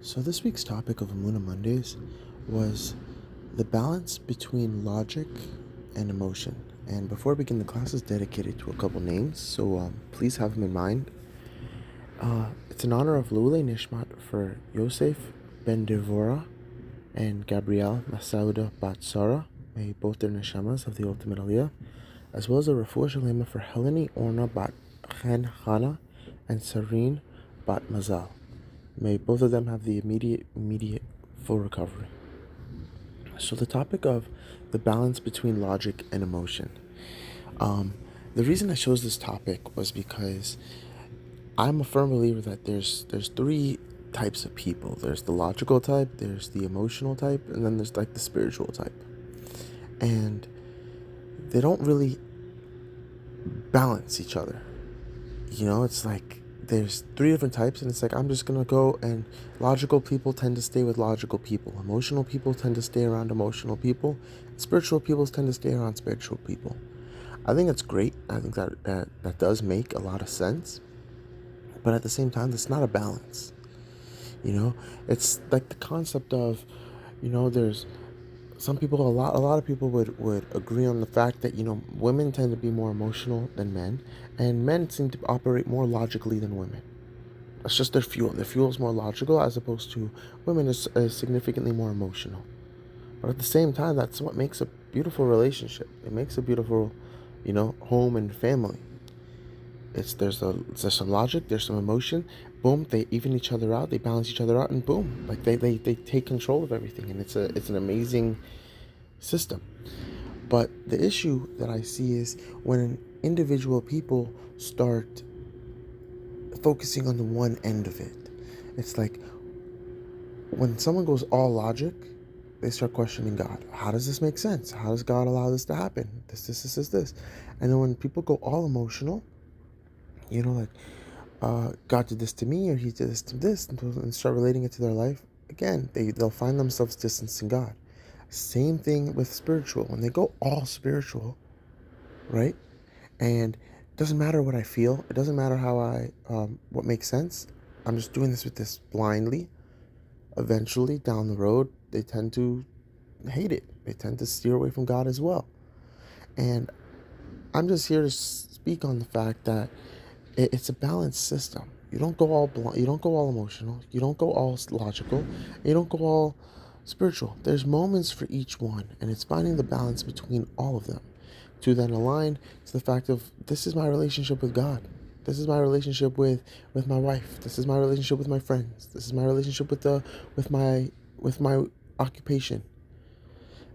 So this week's topic of Amuna Mondays was the balance between logic and emotion. And before we begin, the class is dedicated to a couple names, so please have them in mind. It's in honor of Lule Nishmat for Yosef Ben Devora and Gabrielle Masauda Bat Sara. May both their neshamas have the ultimate aliyah, as well as a refuah shalema for Heleni Orna Bat Chen Chana and Serene Bat Mazal. May both of them have the immediate full recovery. So the topic of the balance between logic and emotion. The reason I chose this topic was because I'm a firm believer that there's three types of people. There's the logical type, there's the emotional type, and then there's like the spiritual type. And they don't really balance each other. It's like there's three different types, and it's like I'm just gonna go, and logical people tend to stay with logical people, emotional people tend to stay around emotional people, and spiritual people tend to stay around spiritual people. I think that's great. I think that does make a lot of sense, but at the same time, that's not a balance. It's like the concept of, there's some people, a lot of people would agree on the fact that women tend to be more emotional than men, and men seem to operate more logically than women. That's just their fuel. Their fuel is more logical, as opposed to women is significantly more emotional. But at the same time, that's what makes a beautiful relationship. It makes a beautiful, home and family. There's some logic, there's some emotion. Boom, they even each other out, they balance each other out, and boom, like they take control of everything, and it's an amazing system. But the issue that I see is when individual people start focusing on the one end of it. It's like when someone goes all logic, they start questioning God. How does this make sense? How does God allow this to happen? This. And then when people go all emotional, like God did this to me, or He did this to this, and start relating it to their life, again, they'll find themselves distancing God. Same thing with spiritual. When they go all spiritual, right? And it doesn't matter what I feel. It doesn't matter what makes sense. I'm just doing this blindly. Eventually, down the road, they tend to hate it. They tend to steer away from God as well. And I'm just here to speak on the fact that it's a balanced system. You don't go all you don't go all emotional. You don't go all logical. You don't go all spiritual. There's moments for each one, and it's finding the balance between all of them to then align to the fact of this is my relationship with God. This is my relationship with my wife. This is my relationship with my friends. This is my relationship with my occupation.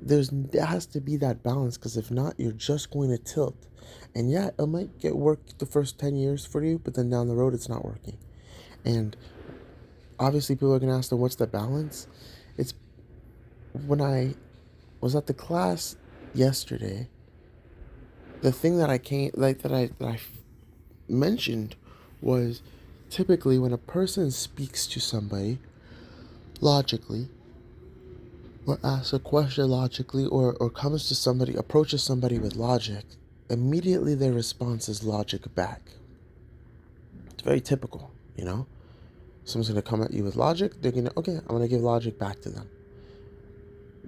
There has to be that balance, because if not, you're just going to tilt. And yeah, it might get work the first 10 years for you, but then down the road it's not working. And obviously people are going to ask them, what's the balance? It's when I was at the class yesterday, the thing that I came like that I mentioned was typically when a person speaks to somebody logically, or asks a question logically, or comes to somebody, approaches somebody with logic, immediately their response is logic back. It's very typical, Someone's going to come at you with logic, they're going to, okay, I'm going to give logic back to them.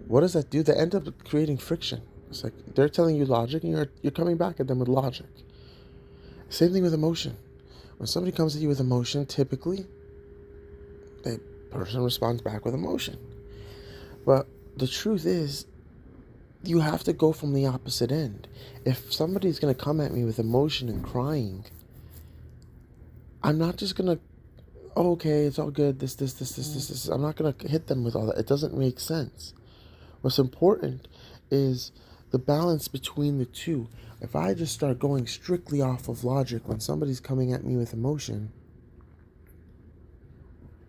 What does that do? They end up creating friction. It's like they're telling you logic, and you're coming back at them with logic. Same thing with emotion. When somebody comes at you with emotion, typically, the person responds back with emotion. But the truth is, you have to go from the opposite end. If somebody's going to come at me with emotion and crying, I'm not just going to, oh, okay, it's all good, this. I'm not going to hit them with all that. It doesn't make sense. What's important is the balance between the two. If I just start going strictly off of logic when somebody's coming at me with emotion,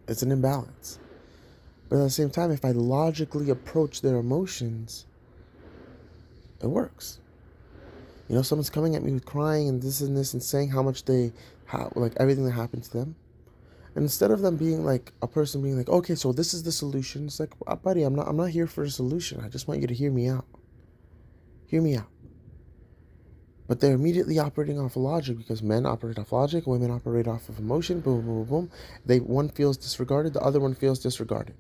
it's an imbalance. But at the same time, if I logically approach their emotions, it works. Someone's coming at me with crying and this and this and saying how much like everything that happened to them. And instead of them being like a person being like, okay, so this is the solution. It's like, buddy, I'm not here for a solution. I just want you to hear me out. Hear me out. But they're immediately operating off of logic because men operate off logic, women operate off of emotion. Boom, boom, boom, boom. One feels disregarded, the other one feels disregarded.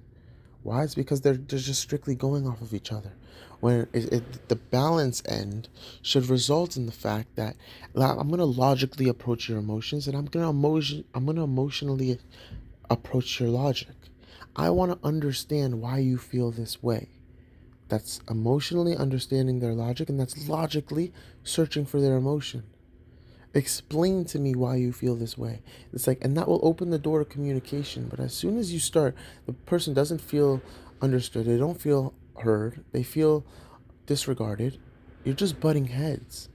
Why? It's because they're just strictly going off of each other. When the balance end should result in the fact that I'm gonna logically approach your emotions, and I'm gonna emotionally approach your logic. I want to understand why you feel this way. That's emotionally understanding their logic, and that's logically searching for their emotion. Explain to me why you feel this way. It's like, and that will open the door to communication. But as soon as you start, the person doesn't feel understood, they don't feel heard, they feel disregarded, you're just butting heads.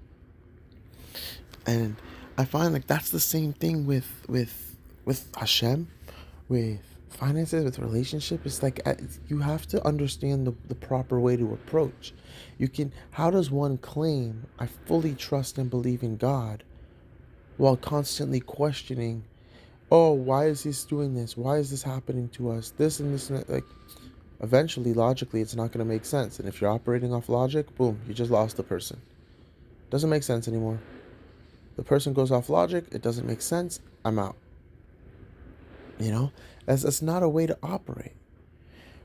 And I find like that's the same thing with Hashem, with finances, with relationship. It's like you have to understand the proper way to approach. How does one claim I fully trust and believe in God while constantly questioning, oh, why is this doing this? Why is this happening to us? This and this and that. Like, eventually, logically, it's not going to make sense. And if you're operating off logic, boom, you just lost the person. Doesn't make sense anymore. The person goes off logic, it doesn't make sense, I'm out. That's not a way to operate.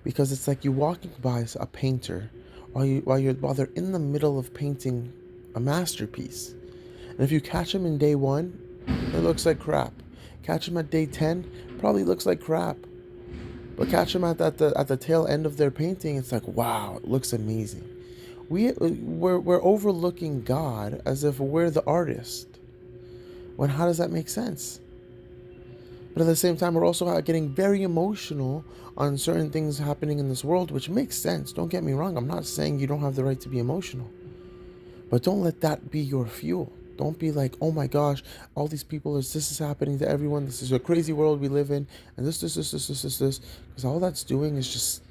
Because it's like you walking by a painter while they're in the middle of painting a masterpiece. And if you catch them in day 1, it looks like crap. Catch them at day 10, probably looks like crap. But catch them at the tail end of their painting, it's like, wow, it looks amazing. We're overlooking God as if we're the artist. When how does that make sense? But at the same time, we're also getting very emotional on certain things happening in this world, which makes sense. Don't get me wrong. I'm not saying you don't have the right to be emotional. But don't let that be your fuel. Don't be like, oh my gosh, all these people, this is happening to everyone. This is a crazy world we live in. And this. Because all that's doing is just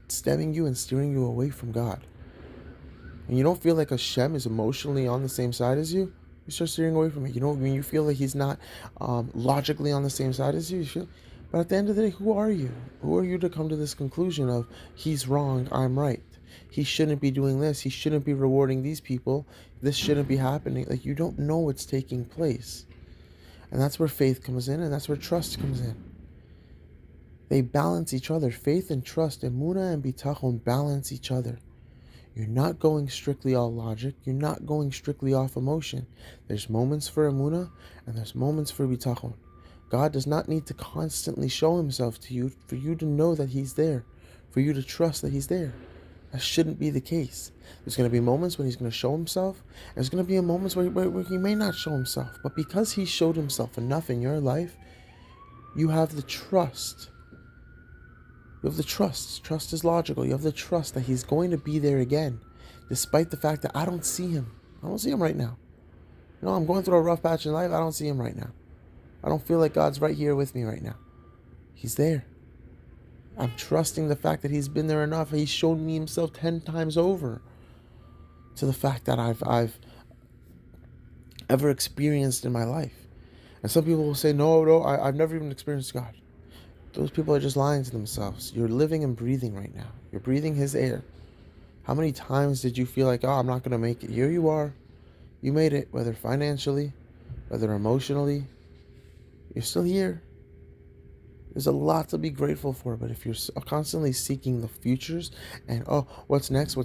stemming you and steering you away from God. And you don't feel like Hashem is emotionally on the same side as you, you start steering away from it. When you feel like he's not logically on the same side as you feel. But at the end of the day, who are you? Who are you to come to this conclusion of he's wrong, I'm right? He shouldn't be doing this. He shouldn't be rewarding these people. This shouldn't be happening. Like, you don't know what's taking place. And that's where faith comes in, and that's where trust comes in. They balance each other. Faith and trust, emunah and bitachon, balance each other. You're not going strictly all logic. You're not going strictly off emotion. There's moments for emunah, and there's moments for bitachon. God does not need to constantly show himself to you for you to know that he's there, for you to trust that he's there. That shouldn't be the case. There's going to be moments when he's going to show himself. There's going to be moments where he may not show himself. But because he showed himself enough in your life, you have the trust. You have the trust. Trust is logical. You have the trust that he's going to be there again, despite the fact that I don't see him. I don't see him right now. I'm going through a rough patch in life. I don't see him right now. I don't feel like God's right here with me right now. He's there. I'm trusting the fact that he's been there enough. He's shown me himself 10 times over to the fact that I've ever experienced in my life. And some people will say, no, I've never even experienced God. Those people are just lying to themselves. You're living and breathing right now. You're breathing his air. How many times did you feel like, I'm not going to make it? Here you are. You made it, whether financially, whether emotionally. You're still here. There's a lot to be grateful for, but if you're constantly seeking the futures and, what's next? You're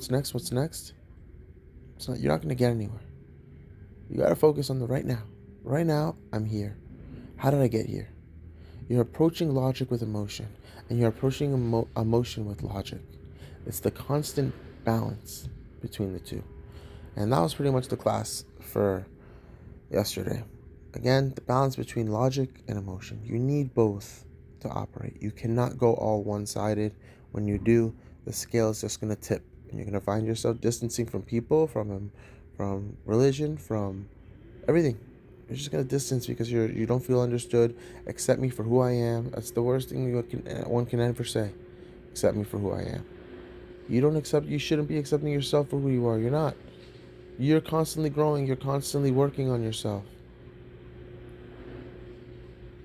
not going to get anywhere. You got to focus on the right now. Right now, I'm here. How did I get here? You're approaching logic with emotion, and you're approaching emotion with logic. It's the constant balance between the two. And that was pretty much the class for yesterday. Again, the balance between logic and emotion. You need both to operate. You cannot go all one-sided. When you do, the scale is just going to tip, and you're going to find yourself distancing from people, from religion, from everything. You're just going to distance because you don't feel understood. Accept me for who I am. That's the worst thing one can ever say. Accept me for who I am. You shouldn't be accepting yourself for who you are. You're not. You're constantly growing. You're constantly working on yourself.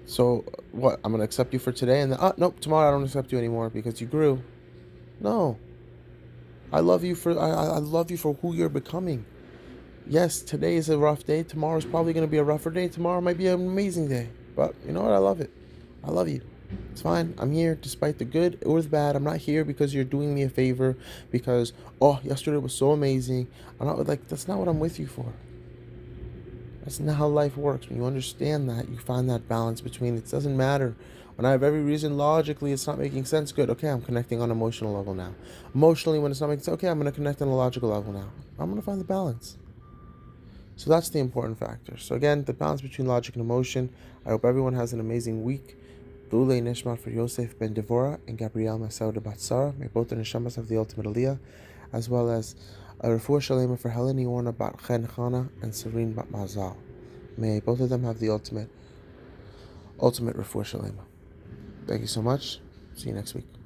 So what? I'm going to accept you for today, and then, nope, tomorrow I don't accept you anymore because you grew. No. I love you for who you're becoming. Yes, today is a rough day. Tomorrow's probably going to be a rougher day. Tomorrow might be an amazing day. But you know what? I love it. I love you. It's fine. I'm here despite the good or the bad. I'm not here because you're doing me a favor, because, oh, yesterday was so amazing. I'm not like, that's not what I'm with you for. That's not how life works. When you understand that, you find that balance between it doesn't matter. When I have every reason logically it's not making sense, good. Okay, I'm connecting on an emotional level now. Emotionally, when it's not making sense, okay, I'm going to connect on a logical level now. I'm going to find the balance. So that's the important factor. So again, the balance between logic and emotion. I hope everyone has an amazing week. Lule Nishmat for Yosef ben Devora and Gabrielle Masauda Batsara. May both the neshamas have the ultimate aliyah, as well as a refuah shalema for Helen Iorna bat Chen Chana and Serene bat Mazal. May both of them have the ultimate refuah shalema. Thank you so much. See you next week.